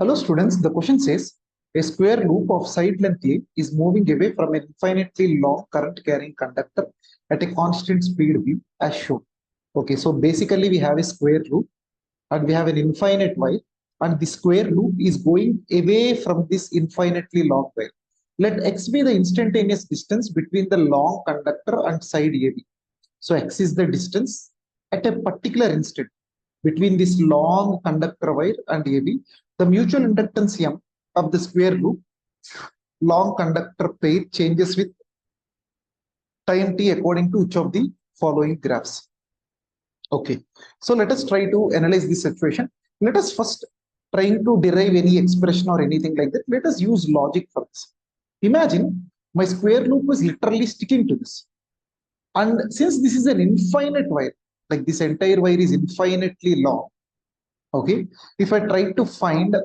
Hello students, the question says a square loop of side length A is moving away from an infinitely long current carrying conductor at a constant speed v as shown. Okay, so basically we have a square loop and we have an infinite wire, and the square loop is going away from this infinitely long wire. Let x be the instantaneous distance between the long conductor and side AB. So x is the distance at a particular instant between this long conductor wire and AB. The mutual inductance M of the square loop long conductor pair changes with time t according to each of the following graphs. Okay, so let us try to analyze this situation. Let us first trying to derive any expression or anything like that. Let us use logic for this. Imagine my square loop is literally sticking to this. And since this is an infinite wire, like this entire wire is infinitely long, okay, if I try to find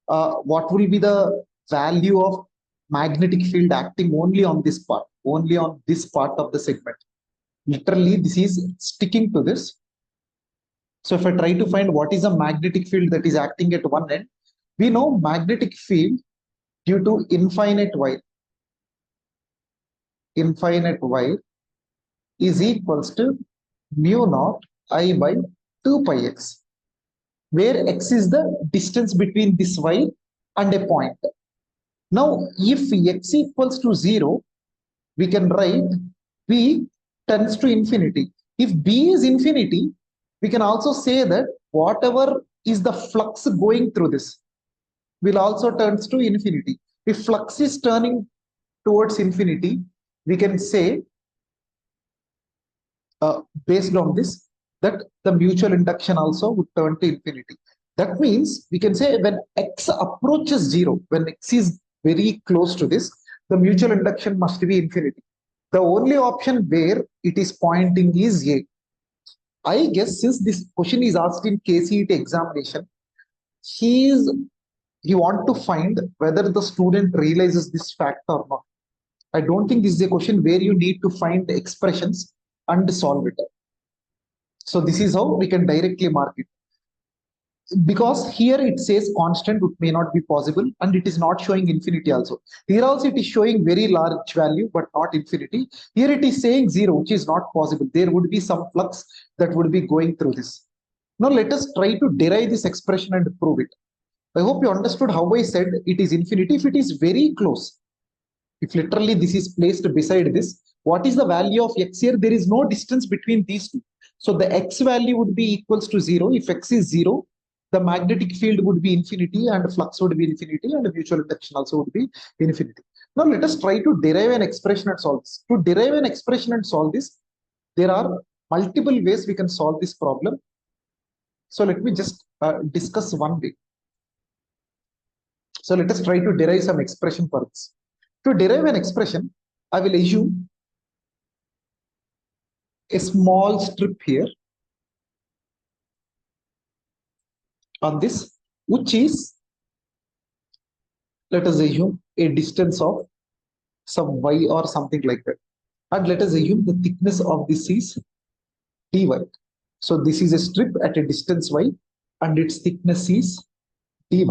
what will be the value of magnetic field acting only on this part of the segment, literally this is sticking to this. So if I try to find what is a magnetic field that is acting at one end, we know magnetic field due to infinite wire is equals to mu naught I by 2 pi x, where x is the distance between this wire and a point. Now, if x equals to 0, we can write b tends to infinity. If b is infinity, we can also say that whatever is the flux going through this will also turns to infinity. If flux is turning towards infinity, we can say based on this that the mutual induction also would turn to infinity. That means we can say when x approaches 0, when x is very close to this, the mutual induction must be infinity. The only option where it is pointing is A. I guess since this question is asked in KCET examination, he want to find whether the student realizes this fact or not. I don't think this is a question where you need to find the expressions and solve it. So this is how we can directly mark it. Because here it says constant, it may not be possible, and it is not showing infinity also. Here also it is showing very large value, but not infinity. Here it is saying 0, which is not possible. There would be some flux that would be going through this. Now let us try to derive this expression and prove it. I hope you understood how I said it is infinity. If it is very close, if literally this is placed beside this, what is the value of x here? There is no distance between these two. So the x value would be equals to 0. If x is 0, the magnetic field would be infinity and flux would be infinity and mutual induction also would be infinity. Now let us try to derive an expression and solve this. To derive an expression and solve this, there are multiple ways we can solve this problem. So let me just discuss one way. So let us try to derive some expression for this. To derive an expression, I will assume a small strip here on this, which is, let us assume, a distance of some y or something like that. And let us assume the thickness of this is dy. So this is a strip at a distance y and its thickness is dy.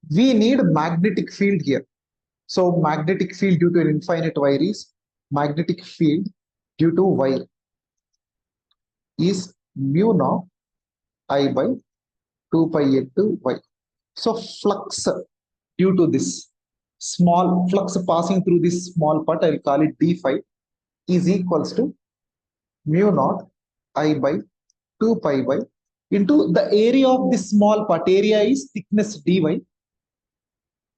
We need magnetic field here. So magnetic field due to an infinite wire is magnetic field due to wire is mu naught I by 2 pi into y. So flux due to this small flux passing through this small part, I will call it d phi, is equals to mu naught I by 2 pi by into the area of this small part. Area is thickness dy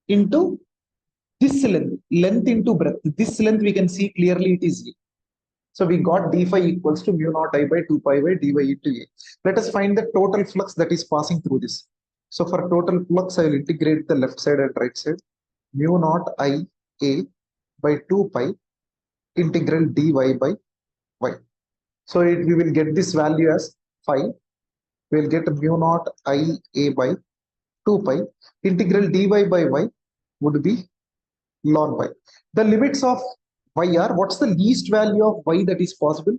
into this length into breadth. This length we can see clearly it is a. So we got d phi equals to mu naught I by 2 pi by dy into a. Let us find the total flux that is passing through this. So for total flux, I will integrate the left side and right side. Mu naught I a by 2 pi integral dy by y. So we will get this value as phi. We will get mu naught I a by 2 pi integral dy by y would be ln y. The limits of y are, what's the least value of y that is possible?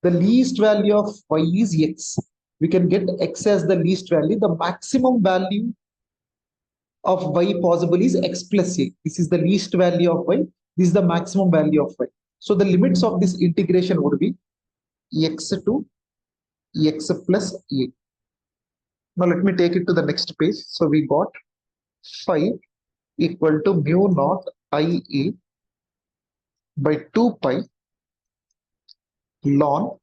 The least value of y is x. we can get X as the least value. The maximum value of Y possible is X plus A. This is the least value of Y. This is the maximum value of Y. So the limits of this integration would be X to X plus A. Now let me take it to the next page. So we got 5 equal to mu naught IA by 2 pi ln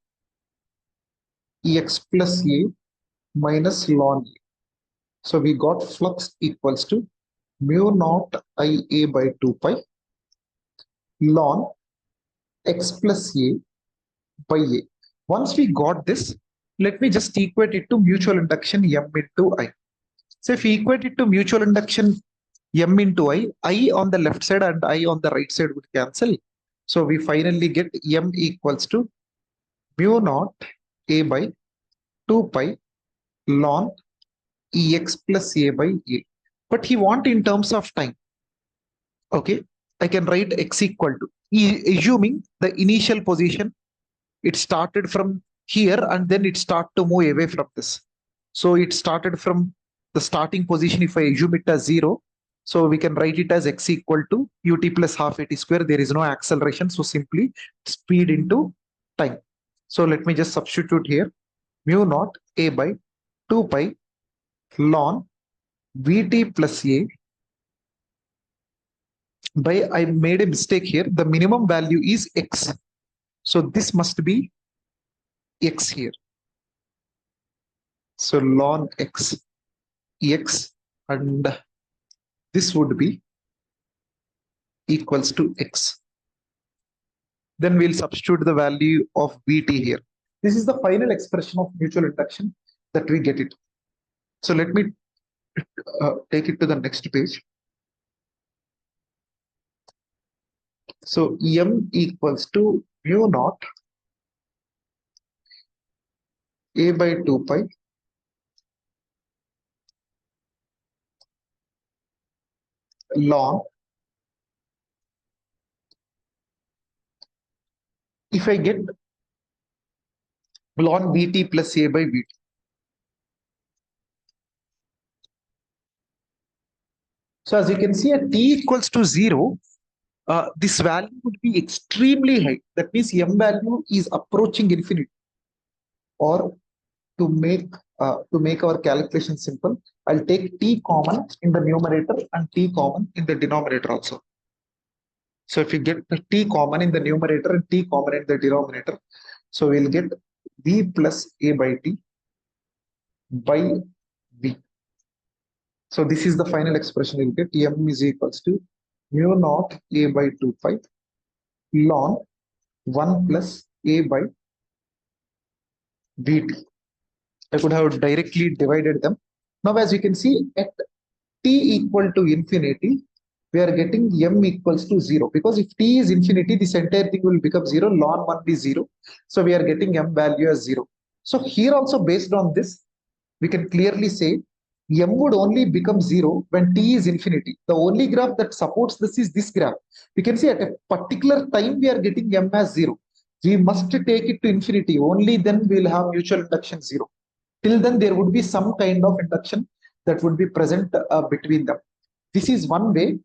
X plus A minus ln A. So we got flux equals to mu naught IA by 2 pi ln X plus A by A. Once we got this, let me just equate it to mutual induction M into I. So if we equate it to mutual induction M into I on the left side and I on the right side would cancel. So we finally get M equals to mu naught A by 2 pi ln Ex plus A by A. But he want in terms of time. Okay, I can write X equal to, assuming the initial position, it started from here and then it start to move away from this. So it started from the starting position. If I assume it as 0, so we can write it as X equal to ut plus half at square. There is no acceleration, so simply speed into time. So let me just substitute here mu naught A by 2 pi ln Vt plus A by, I made a mistake here, the minimum value is X. So this must be X here. So ln X, X, and this would be equals to X. Then we'll substitute the value of Vt here. This is the final expression of mutual induction that we get it. So let me take it to the next page. So M equals to mu naught A by 2 pi ln, if I get ln Vt plus A by Vt. So as you can see, at t equals to 0, this value would be extremely high. That means M value is approaching infinity. Or to make our calculation simple, I'll take t common in the numerator and t common in the denominator also. So if you get the t common in the numerator and t common in the denominator, so we'll get v plus a by t by v. So this is the final expression you'll get. M is equals to mu naught a by 2 pi ln 1 plus a by vt. I could have directly divided them. Now as you can see, at t equal to infinity, we are getting M equals to 0. Because if t is infinity, this entire thing will become 0. Ln 1 is 0. So we are getting M value as 0. So here also, based on this, we can clearly say M would only become 0 when t is infinity. The only graph that supports this is this graph. We can see at a particular time we are getting M as 0. We must take it to infinity. Only then we will have mutual induction 0. Till then, there would be some kind of induction that would be present between them. This is one way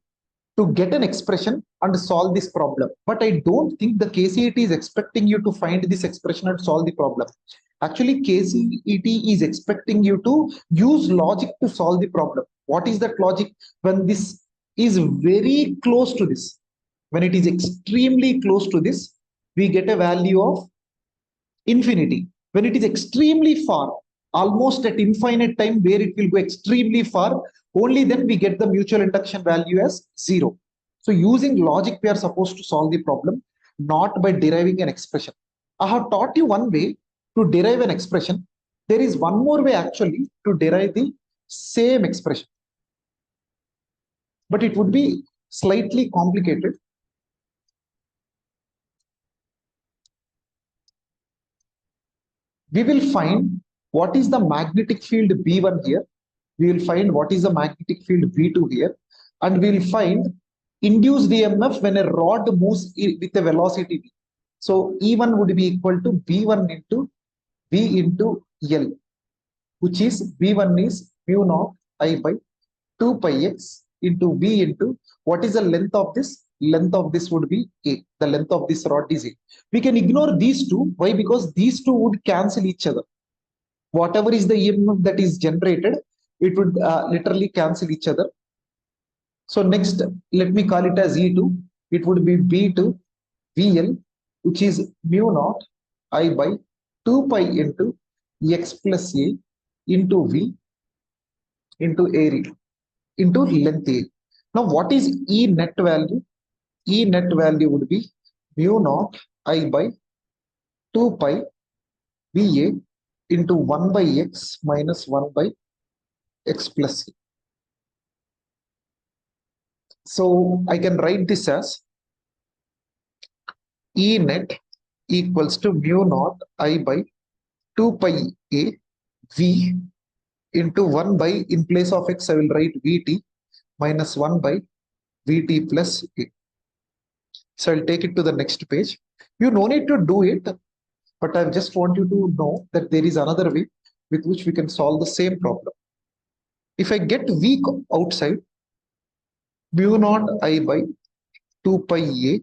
to get an expression and solve this problem. But I don't think the KCET is expecting you to find this expression and solve the problem. Actually, KCET is expecting you to use logic to solve the problem. What is that logic? When this is very close to this, when it is extremely close to this, we get a value of infinity. When it is extremely far, almost at infinite time where it will go extremely far, only then we get the mutual induction value as 0. So using logic, we are supposed to solve the problem, not by deriving an expression. I have taught you one way to derive an expression. There is one more way actually to derive the same expression. But it would be slightly complicated. We will find what is the magnetic field B1 here. We will find what is the magnetic field B2 here. And we will find induced EMF when a rod moves with a velocity v. So E1 would be equal to B1 into V into L. which is V1 is mu naught I by 2 pi x into V into what is the length of this? Length of this would be A. The length of this rod is A. We can ignore these two. Why? Because these two would cancel each other. Whatever is the EMF that is generated, it would literally cancel each other. So next, let me call it as E2. It would be B2 VL, which is mu naught I by 2 pi into x plus A into V into area into length A. Now, what is E net value? E net value would be mu naught I by 2 pi VA into 1 by x minus 1 by x plus A. So I can write this as E net equals to mu naught I by 2 pi A V into 1 by, in place of x I will write Vt minus 1 by Vt plus A. So I'll take it to the next page. You no need to do it, but I just want you to know that there is another way with which we can solve the same problem. If I get V outside, mu naught I by 2 pi A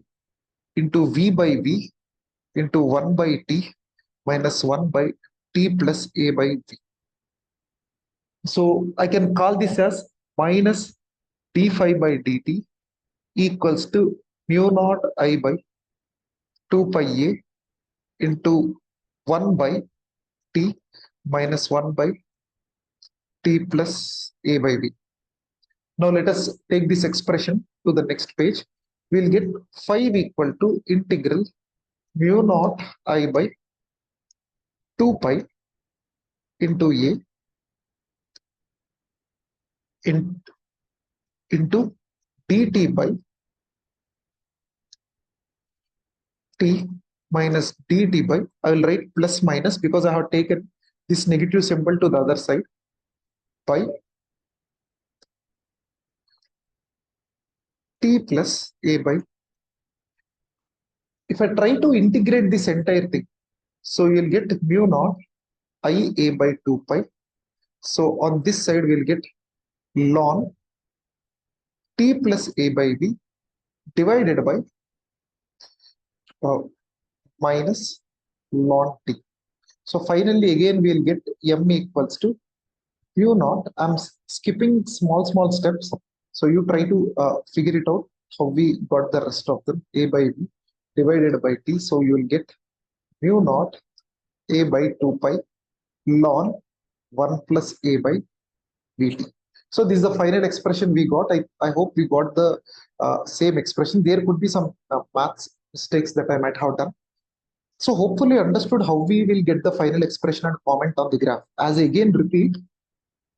into V by V into 1 by T minus 1 by T plus A by V. So I can call this as minus d phi by dt equals to mu naught I by 2 pi A into 1 by T minus 1 by T plus A by V. Now let us take this expression to the next page. We'll get 5 equal to integral mu naught I by 2 pi into A into dt by T minus dt by, I will write plus minus because I have taken this negative symbol to the other side, by T plus A by. If I try to integrate this entire thing, so you'll get mu naught I A by 2 pi. So on this side, we'll get ln T plus A by B divided by minus ln T. So finally, again, we'll get M equals to mu naught. I'm skipping small steps. So you try to figure it out how we got the rest of them. A by B divided by T. So you will get mu naught A by 2 pi ln 1 plus A by Vt. So this is the final expression we got. I hope we got the same expression. There could be some maths mistakes that I might have done. So hopefully understood how we will get the final expression and comment on the graph. As I again repeat,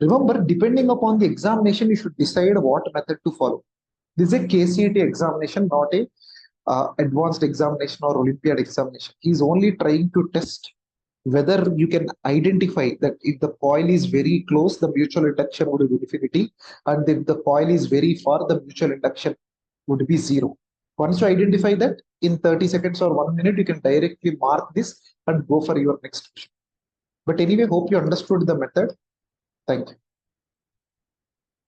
remember, depending upon the examination, you should decide what method to follow. This is a KCET examination, not a advanced examination or Olympiad examination. He's only trying to test whether you can identify that if the coil is very close, the mutual induction would be infinity, and if the coil is very far, the mutual induction would be zero. Once you identify that, in 30 seconds or 1 minute, you can directly mark this and go for your next question. But anyway, hope you understood the method. Thank you.